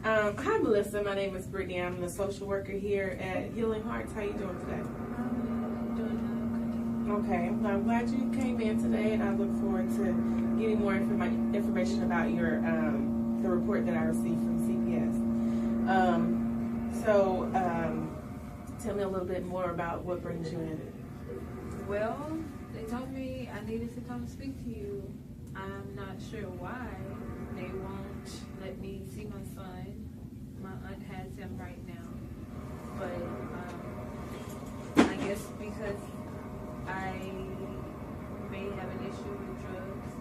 Hi, Melissa. My name is Brittany. I'm the social worker here at Healing Hearts. How you doing today? Okay. Well, I'm glad you came in today, and I look forward to getting more information about your the report that I received from CPS. Tell me a little bit more about what brings you in. Well, they told me I needed to come speak to you. I'm not sure why they won't let me see my son. My aunt has him right now, but I guess because I may have an issue with drugs,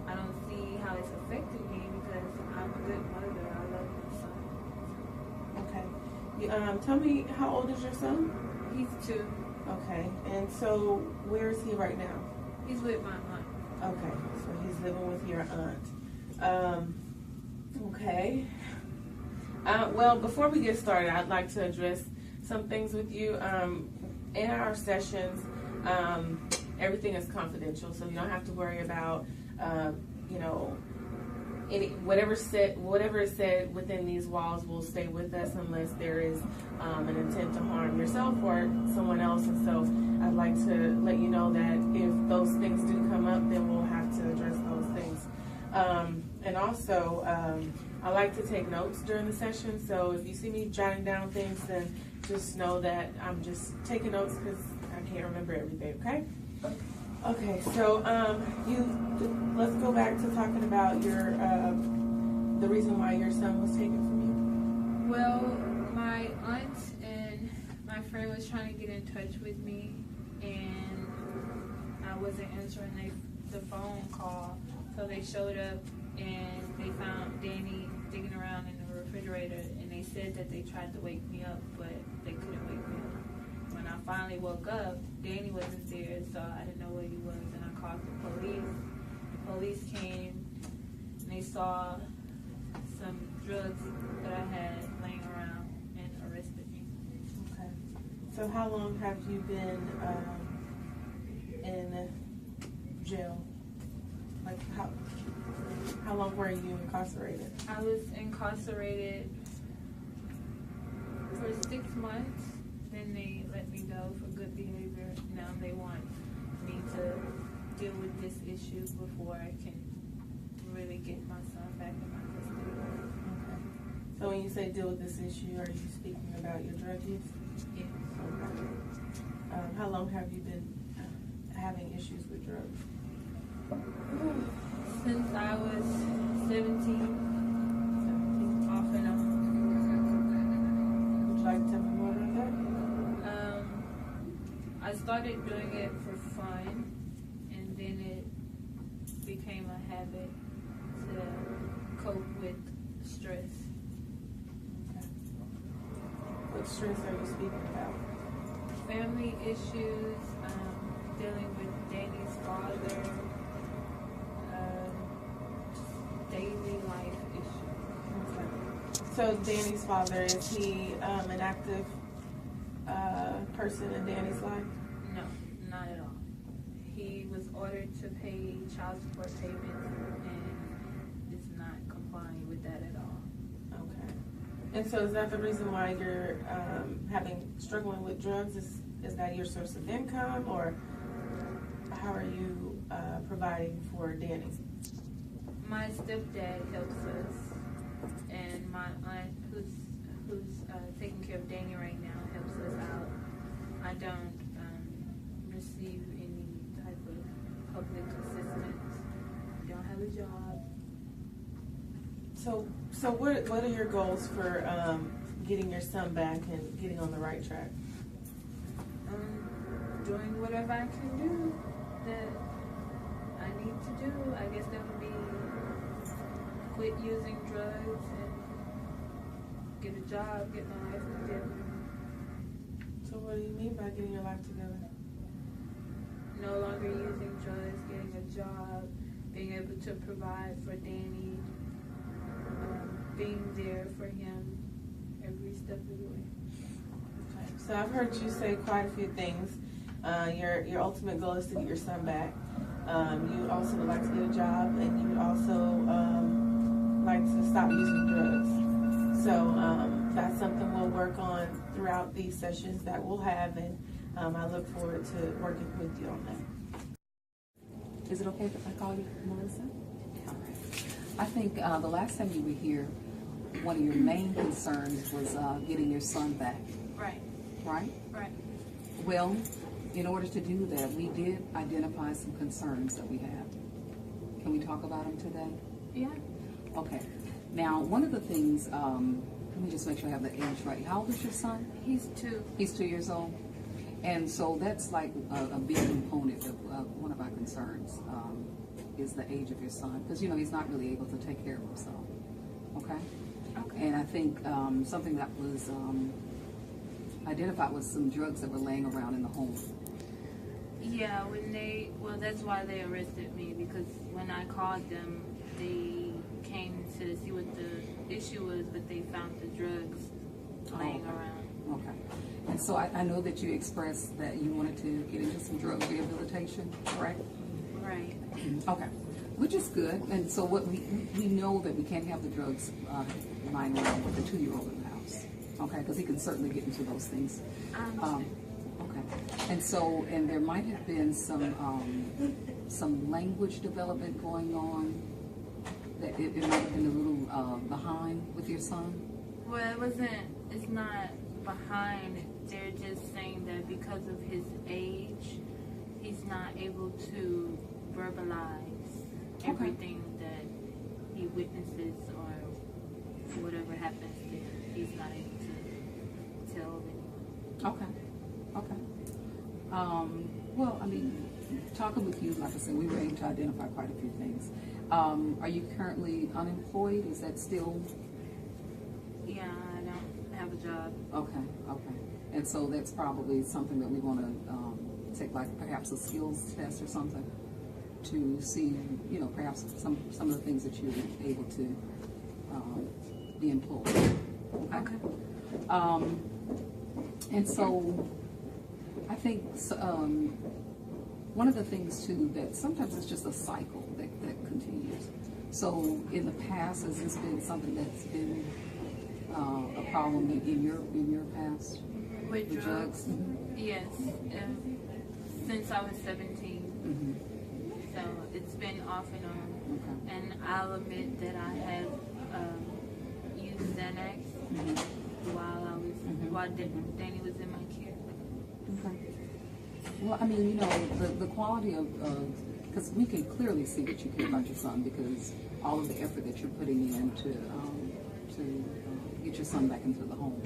I don't see how it's affected me because I'm a good mother. I love my son. Okay. Tell me, how old is your son? He's 2. Okay. And so, where is he right now? He's with my aunt. Okay. So he's living with your aunt. Okay. Well, before we get started, I'd like to address some things with you. In our sessions, everything is confidential, so you don't have to worry about, whatever is said within these walls will stay with us unless there is an intent to harm yourself or someone else. And so I'd like to let you know that if those things do come up, then we'll have to address those things. And also, I like to take notes during the session, so if you see me jotting down things, then just know that I'm just taking notes because I can't remember everything, okay? Okay, so let's go back to talking about your the reason why your son was taken from you. Well, my aunt and my friend was trying to get in touch with me, and I wasn't answering the phone call, so they showed up and they found Danny digging around in the refrigerator, and they said that they tried to wake me up, but they couldn't wake me up. When I finally woke up, Danny wasn't there, so I didn't know where he was, and I called the police. The police came, and they saw some drugs that I had laying around and arrested me. Okay. So how long have you been in jail? Like how long were you incarcerated? I was incarcerated for 6 months. Then they let me go for good behavior. Now they want me to deal with this issue before I can really get my son back in my custody. Okay. So when you say deal with this issue, are you speaking about your drug use? Yes. Okay. How long have you been having issues with drugs? Since I was 17, off and on. Would you like to tell me more about that? I started doing it for fun, and then it became a habit to cope with stress. Okay. What stress are you speaking about? Family issues, dealing with Danny's father, daily life issues. Okay. So Danny's father, is he an active person in Danny's life? No, not at all. He was ordered to pay child support payments and is not complying with that at all. Okay. And so is that the reason why you're struggling with drugs? Is that your source of income, or how are you providing for Danny? My stepdad helps us, and my aunt, who's taking care of Danny right now, helps us out. I don't receive any type of public assistance. I don't have a job. So what are your goals for getting your son back and getting on the right track? Doing whatever I can do that I need to do. I guess that would be quit using drugs and get a job, get my life together. So what do you mean by getting your life together? No longer using drugs, getting a job, being able to provide for Danny, being there for him every step of the way. Okay. So I've heard you say quite a few things. Your ultimate goal is to get your son back. You also would like to get a job, and you would also like to stop using drugs. So that's something we'll work on throughout these sessions that we'll have, and I look forward to working with you on that. Is it okay if I call you Melissa? All right. I think the last time you were here, one of your main concerns was getting your son back. Right. Right? Right. Well, in order to do that, we did identify some concerns that we have. Can we talk about them today? Yeah. Okay. Now, one of the things, let me just make sure I have the age right. How old is your son? He's 2. He's 2 years old. And so that's like a big component of one of our concerns, is the age of your son. Because, you know, he's not really able to take care of himself. Okay? Okay. And I think something that was identified was some drugs that were laying around in the home. Yeah, well, that's why they arrested me, because when I called them, they came to see what the issue was, but they found the drugs laying around. Okay. And so I know that you expressed that you wanted to get into some drug rehabilitation, correct? Right. Okay. Which is good. And so what we know that we can't have the drugs lying around with the 2-year-old in the house. Okay, because he can certainly get into those things. Okay. And so, and there might have been some language development going on, that it might have been a little behind with your son? Well, it's not behind. They're just saying that because of his age, he's not able to verbalize everything that he witnesses or whatever happens there. He's not able to tell anyone. Okay. Well, I mean, talking with you, like I said, we were able to identify quite a few things. Are you currently unemployed? Is that still? Yeah, I don't have a job. Okay. And so that's probably something that we want to take, like perhaps a skills test or something, to see, you know, perhaps some of the things that you're able to be employed. Okay. And so I think one of the things too, that sometimes it's just a cycle that continues. So in the past, has this been something that's been a problem in your past? With drugs? Mm-hmm. Yes. Since I was 17. Mm-hmm. So it's been off and on. Okay. And I'll admit that I have used Xanax while Danny was in my care. Okay. Well, I mean, you know, the quality of, because we can clearly see that you care about your son, because all of the effort that you're putting in to get your son back into the home.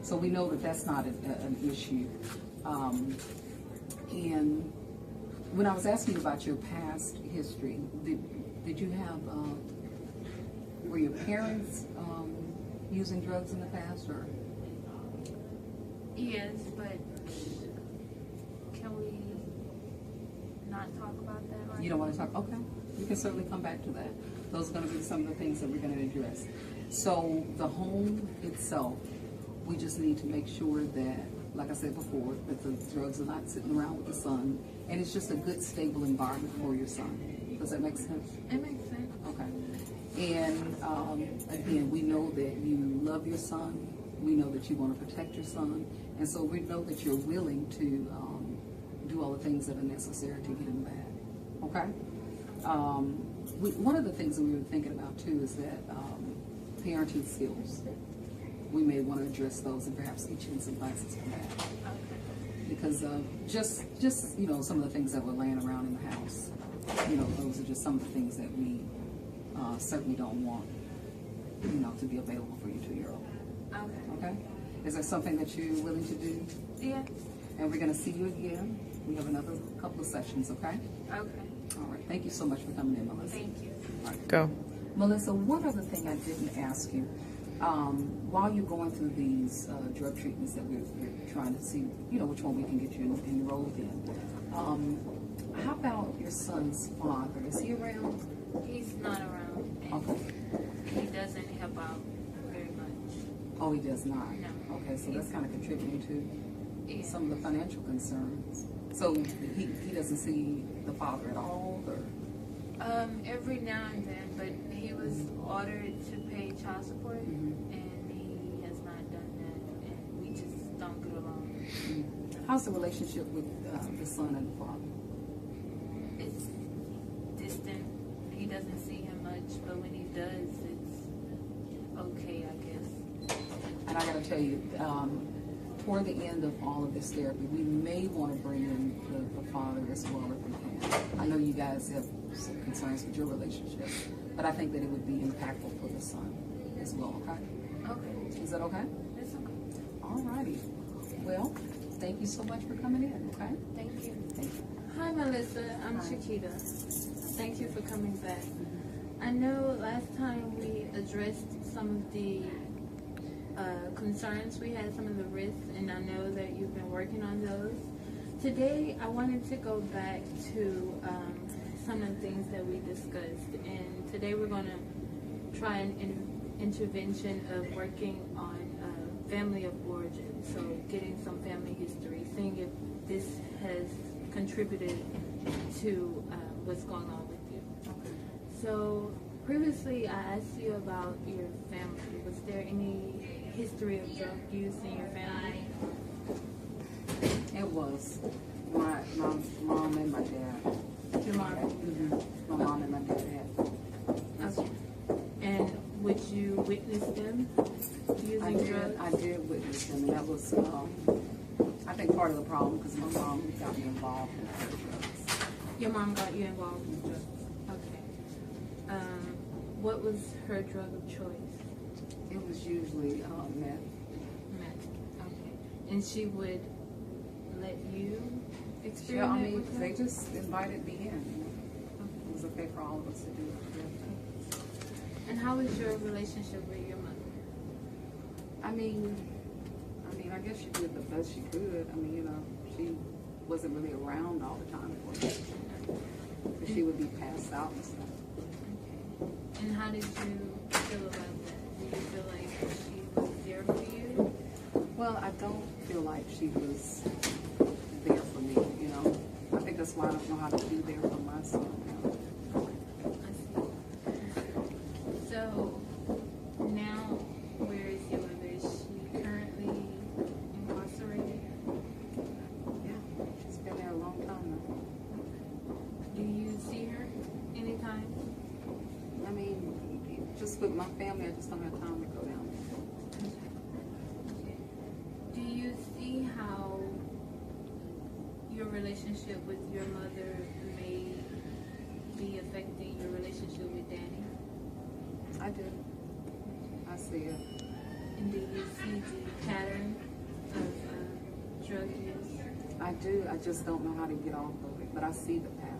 So we know that that's not an issue. And when I was asking you about your past history, did you have, were your parents using drugs in the past, or? Yes, but can we not talk about that right now? You don't want to talk? Okay. We can certainly come back to that. Those are going to be some of the things that we're going to address. So the home itself, we just need to make sure that, like I said before, that the drugs are not sitting around with the son, and it's just a good, stable environment for your son. Does that make sense? It makes sense. Okay. And again, we know that you love your son. We know that you want to protect your son. And so we know that you're willing to do all the things that are necessary to get him back. Okay? One of the things that we were thinking about too is that parenting skills. We may want to address those and perhaps teach you some classes for that. Because just you know, some of the things that were laying around in the house, you know, those are just some of the things that we certainly don't want, you know, to be available for your 2-year-old. Okay? Is there something that you're willing to do? Yeah. And we're going to see you again. We have another couple of sessions, okay? Okay. All right. Thank you so much for coming in, Melissa. Thank you. All right. Go. Melissa, one other thing I didn't ask you. While you're going through these drug treatments that we're trying to see, you know, which one we can get you enrolled in, how about your son's father? Is he around? He's not around. And Okay. he doesn't help out very much. Oh, he does not? No. Okay, so that's kind of contributing to some of the financial concerns. So he doesn't see the father at all, or? Every now and then, but he was ordered to pay child support, and he has not done that, and we just don't get along. How's the relationship with the son and the father? It's distant. He doesn't see him much, but when he does, it's okay, I guess. And I got to tell you, toward the end of all of this therapy, we may want to bring in the father as well if we can. I know you guys have some concerns with your relationship, but I think that it would be impactful for the son as well, okay? Okay. Is that okay? It's okay. All righty. Well, thank you so much for coming in, okay? Thank you. Thank you. Hi, Melissa. I'm Hi. Chiquita. Thank you for coming back. I know last time we addressed some of the concerns we had, some of the risks, and I know that you've been working on those. Today, I wanted to go back to some of the things that we discussed, and today we're going to try an intervention of working on family of origin, so getting some family history, seeing if this has contributed to what's going on with you. Okay. So previously I asked you about your family. Was there any history of drug use in your family? It was my mom and my dad. Your mom? My mom and my dad had. Okay. And would you witness them using drugs? I did witness them, and that was, I think, part of the problem because my mom got me involved in the drugs. Your mom got you involved with drugs? Okay. What was her drug of choice? It was usually meth. Meth. Okay. And she would let you Yeah, experiment I mean, with her? they just invited me in. It was okay for all of us to do it. And how was your relationship with your mother? I mean, I guess she did the best she could. I mean, she wasn't really around all the time for me. But she would be passed out and stuff. Okay. And how did you feel about that? Did you feel like she was there for you? Well, I don't feel like she was there for me, you know. I think that's why I don't know how to be there for my son now. I see. So now, where is your mother? Is she currently incarcerated? Yeah, she's been there a long time now. Do you see her anytime? I mean, just with my family, I just don't have time to go down there. Okay. Do you see how your relationship with your mother may be affecting your relationship with Danny? I do. I see it. And do you see the pattern of drug use? I do. I just don't know how to get off of it, but I see the pattern.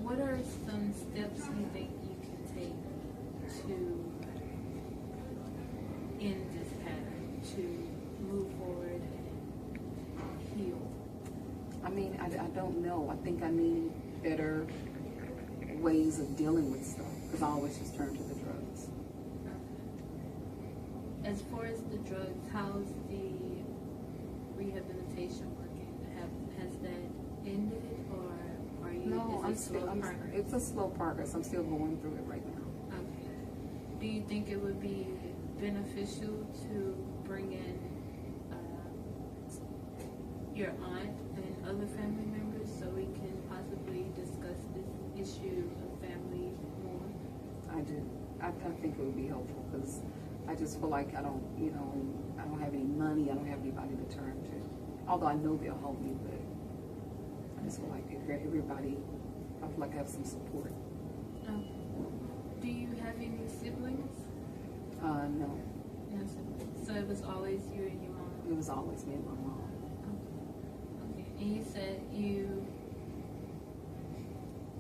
What are some steps you think you can take to end this pattern, to move forward and heal? I mean, I don't know. I think I need better ways of dealing with stuff because I always just turn to the drugs. As far as the drugs, how's the rehabilitation working? Has that ended, or are you? No, is it slow progress? it's a slow progress. I'm still going through it right now. Okay. Do you think it would be beneficial to bring in your aunt and other family members so we can possibly discuss this issue of family more? I do. I think it would be helpful because I just feel like I don't have any money. I don't have anybody to turn to. Although I know they'll help me, but I just feel like everybody, I feel like I have some support. Okay. Do you have any siblings? No. No siblings. So it was always you and your mom? It was always me and my mom. Okay. And you said you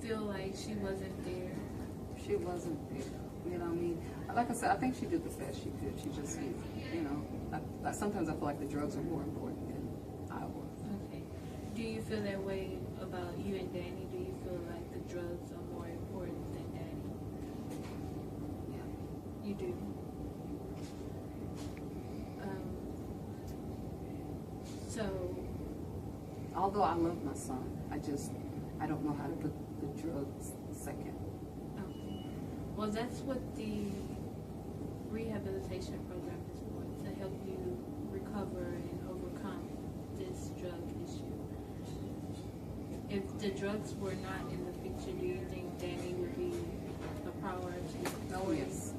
feel like she wasn't there. She wasn't there. You know what I mean? Like I said, I think she did the best she could. She just, sometimes I feel like the drugs are more important than I was. Okay. Do you feel that way about you and Danny? Do you feel like the drugs are more important than Danny? Yeah. You do? So, Although I love my son, I don't know how to put the drugs second. Okay. Well, that's what the rehabilitation program is for, to help you recover and overcome this drug issue. If the drugs were not in the picture, do you think Danny would be a priority? Oh, yes.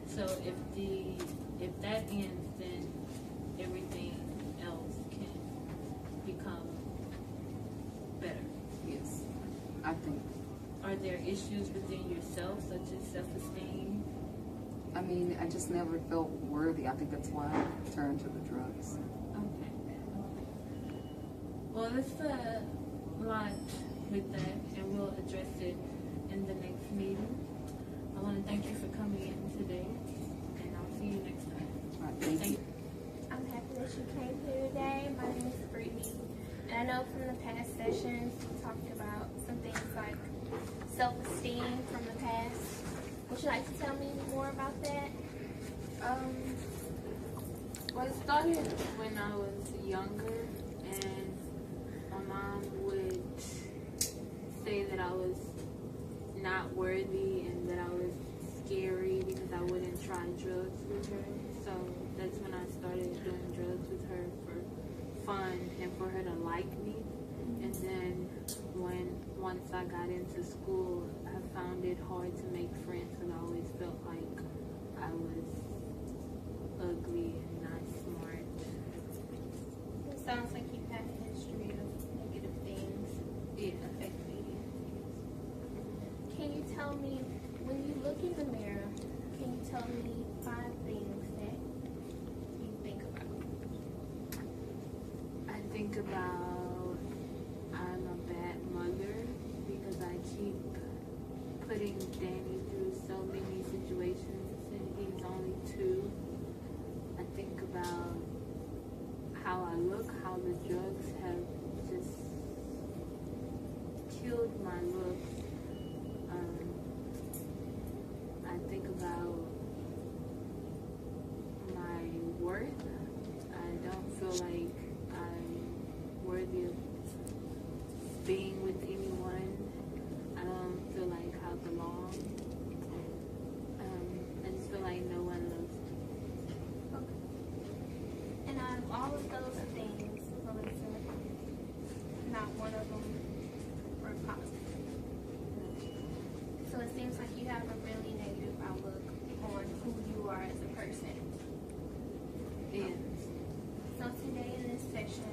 So if that ends, then everything else can become better. Yes, I think. Are there issues within yourself, such as self-esteem? I mean, I just never felt worthy. I think that's why I turned to the drugs. Okay. Well, it's a lot with that, and we'll address it in the next meeting. I want to thank you for coming in today, and I'll see you next time. All right, thank you. I'm happy that you came here today. My name is Brittney, and I know from the past sessions we talked about some things like self-esteem from the past. Would you like to tell me more about that? Well, it started when I was younger, and my mom would say that I was not worthy and that I was scary because I wouldn't try drugs with her. So that's when I started doing drugs with her for fun and for her to like me. And then once I got into school, I found it hard to make friends because I always felt like I was ugly and not smart. It sounds like you've had a history of negative things affecting you. Can you tell me, when you look in the mirror, can you tell me 5 things that you think about? I think about I'm a bad mother because I keep putting Danny through so many situations and he's only 2. I think about how I look, how the drugs have just killed my looks. I think about my worth. I don't feel like I'm worthy of being with anyone. I don't feel like I belong. I just feel like no one loves me. Okay. And out of all of those things, Melissa, not one of them were positive. So it seems like you have a really negative outlook on who you are as a person. And So today in this session,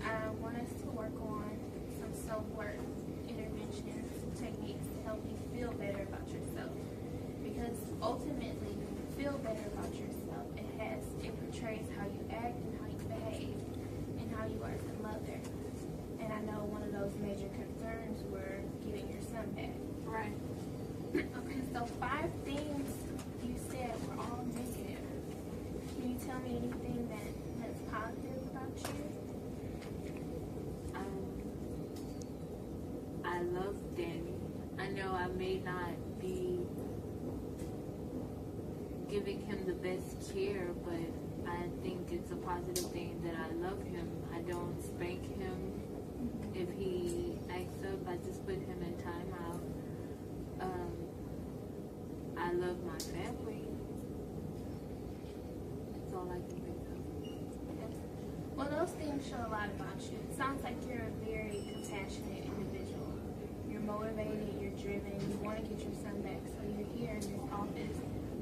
I want us to work on some self-worth interventions, techniques to help you feel better about yourself. Because ultimately, when you feel better about yourself, it portrays how you act and how you behave and how you are as a mother. And I know one of those major concerns were getting your son back. right. Okay, so 5 things you said were all negative. Can you tell me anything that's positive about you? I love Danny. I know I may not be giving him the best care, but I think it's a positive thing that I love him. I don't spank him. If he acts up, I just put him in timeout. I love my family. That's all I can think of. Well, those things show a lot about you. It sounds like you're a very compassionate individual. You're motivated, you're driven, you want to get your son back, so you're here in this office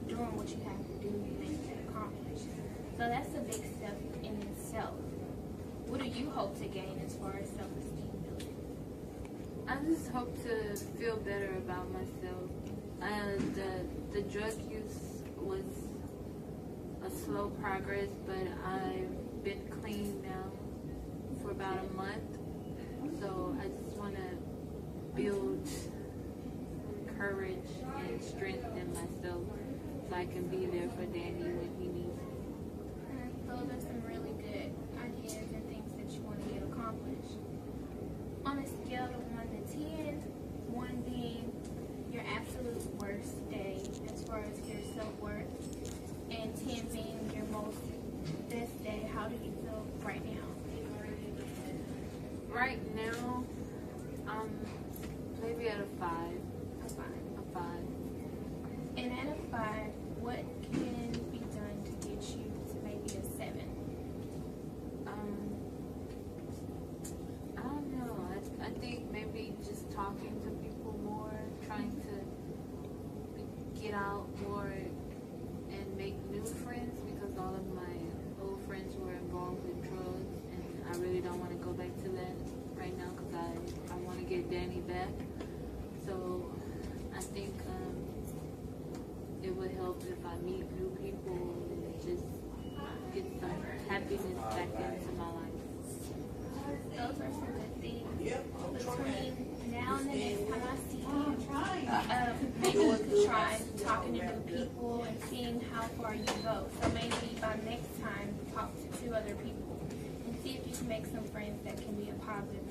doing what you have to do to make that accomplished. So that's a big step in itself. What do you hope to gain as far as self-esteem building? I just hope to feel better about myself. The drug use was a slow progress, but I've been clean now for about a month. So I just want to build courage and strength in myself so I can be there for Danny when he needs me. Those are some really good ideas and things that you want to get accomplished. On a scale of 1 to 10, 1 being your absolute worst day as far as your self-worth, and 10 being your most best day, how do you feel right now? Right now, I'm talking to people more, trying to get out more and make new friends, because all of my old friends were involved with drugs, and I really don't want to go back to that right now, because I want to get Danny back. So I think it would help if I meet new people and just get some happiness back into my life. Those are some good things. Between now and the next time I see you, maybe we could try talking to new people and seeing how far you go. So maybe by next time, talk to 2 other people and see if you can make some friends that can be a positive